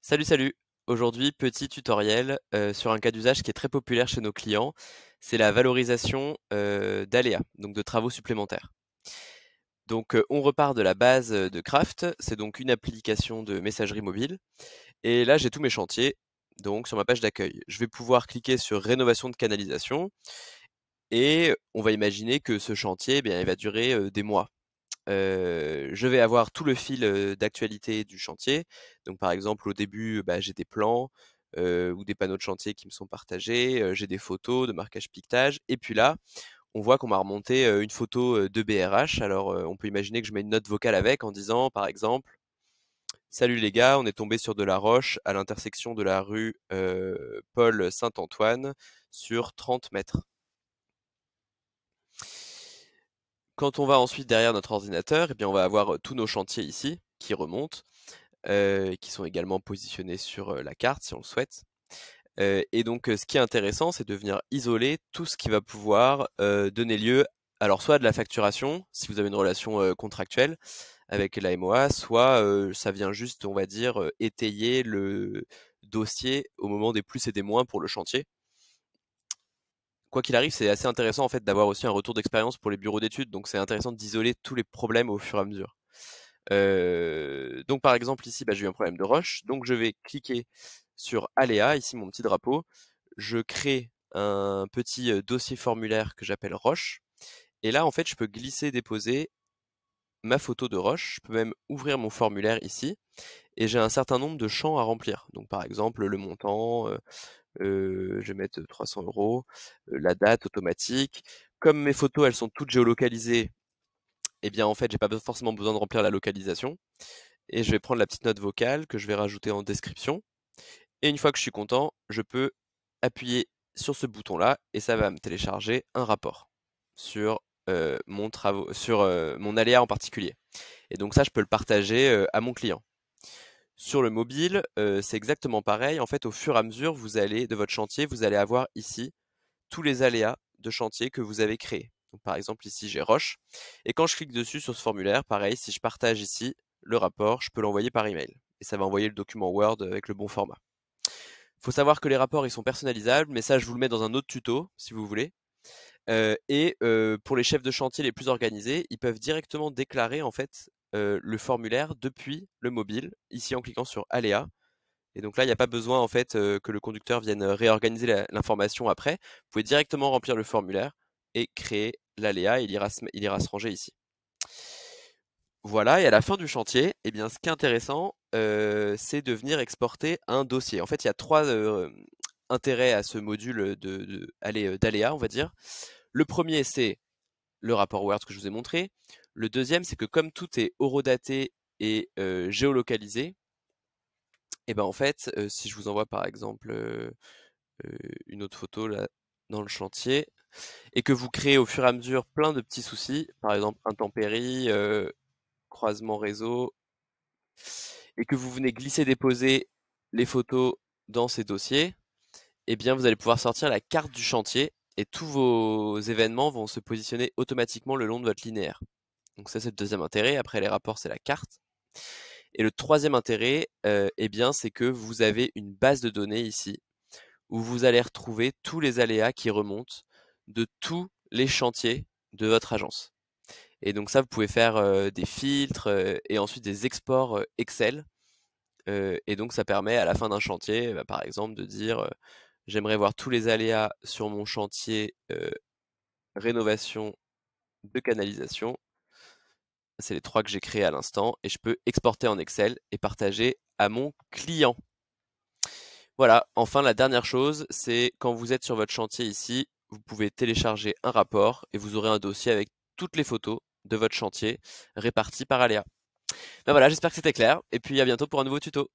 Salut, salut! Aujourd'hui, petit tutoriel sur un cas d'usage qui est très populaire chez nos clients, c'est la valorisation d'aléas, donc de travaux supplémentaires. Donc on repart de la base de Craft, c'est donc une application de messagerie mobile, et là j'ai tous mes chantiers, donc sur ma page d'accueil. Je vais pouvoir cliquer sur rénovation de canalisation, et on va imaginer que ce chantier, eh bien, il va durer des mois. Je vais avoir tout le fil, d'actualité du chantier. Donc par exemple, au début, bah, j'ai des plans, ou des panneaux de chantier qui me sont partagés, j'ai des photos de marquage piquetage et puis là, on voit qu'on m'a remonté, une photo, de BRH. Alors, on peut imaginer que je mets une note vocale avec en disant, par exemple: «Salut les gars, on est tombé sur de la roche à l'intersection de la rue, Paul Saint-Antoine sur 30 mètres». Quand on va ensuite derrière notre ordinateur, eh bien, on va avoir, tous nos chantiers ici qui remontent. Qui sont également positionnés sur, la carte si on le souhaite. Et donc, ce qui est intéressant, c'est de venir isoler tout ce qui va pouvoir, donner lieu, alors soit à de la facturation, si vous avez une relation, contractuelle avec la MOA, soit, ça vient juste, on va dire, étayer le dossier au moment des plus et des moins pour le chantier. Quoi qu'il arrive, c'est assez intéressant en fait d'avoir aussi un retour d'expérience pour les bureaux d'études, donc c'est intéressant d'isoler tous les problèmes au fur et à mesure. Donc par exemple ici, bah, j'ai eu un problème de roche, donc je vais cliquer sur aléa, ici mon petit drapeau. Je crée un petit, dossier formulaire que j'appelle roche et là en fait je peux glisser, déposer ma photo de roche. Je peux même ouvrir mon formulaire ici et j'ai un certain nombre de champs à remplir. Donc par exemple le montant, je vais mettre 300 €, la date automatique. Comme mes photos elles sont toutes géolocalisées, eh bien en fait j'ai pas forcément besoin de remplir la localisation. Et je vais prendre la petite note vocale que je vais rajouter en description. Et une fois que je suis content, je peux appuyer sur ce bouton-là et ça va me télécharger un rapport sur sur mon aléa en particulier. Et donc ça, je peux le partager à mon client. Sur le mobile, c'est exactement pareil. En fait, au fur et à mesure, vous allez de votre chantier, vous allez avoir ici tous les aléas de chantier que vous avez créés. Donc, par exemple, ici, j'ai Roche. Et quand je clique dessus sur ce formulaire, pareil, si je partage ici le rapport, je peux l'envoyer par email. Et ça va envoyer le document Word avec le bon format. Il faut savoir que les rapports, ils sont personnalisables, mais ça, je vous le mets dans un autre tuto, si vous voulez. Pour les chefs de chantier les plus organisés, ils peuvent directement déclarer en fait le formulaire depuis le mobile, ici en cliquant sur Aléa. Et donc là, il n'y a pas besoin en fait que le conducteur vienne réorganiser l'information après. Vous pouvez directement remplir le formulaire et créer l'aléa. Il ira se ranger ici. Voilà, et à la fin du chantier, eh bien, ce qui est intéressant, c'est de venir exporter un dossier. En fait, il y a trois intérêts à ce module d'aléa, on va dire. Le premier, c'est le rapport Word que je vous ai montré. Le deuxième, c'est que comme tout est horodaté et géolocalisé, et ben en fait, si je vous envoie par exemple une autre photo là dans le chantier et que vous créez au fur et à mesure plein de petits soucis, par exemple intempéries, croisement réseau, et que vous venez glisser déposer les photos dans ces dossiers, eh bien vous allez pouvoir sortir la carte du chantier et tous vos événements vont se positionner automatiquement le long de votre linéaire. Donc ça c'est le deuxième intérêt. Après les rapports, c'est la carte. Et le troisième intérêt, eh bien c'est que vous avez une base de données ici où vous allez retrouver tous les aléas qui remontent de tous les chantiers de votre agence. Et donc ça, vous pouvez faire des filtres et ensuite des exports Excel. Et donc ça permet à la fin d'un chantier, bah, par exemple, de dire j'aimerais voir tous les aléas sur mon chantier rénovation de canalisation. C'est les trois que j'ai créés à l'instant et je peux exporter en Excel et partager à mon client. Voilà, enfin la dernière chose, c'est quand vous êtes sur votre chantier ici, vous pouvez télécharger un rapport et vous aurez un dossier avec toutes les photos de votre chantier réparties par aléa. Ben voilà, j'espère que c'était clair et puis à bientôt pour un nouveau tuto.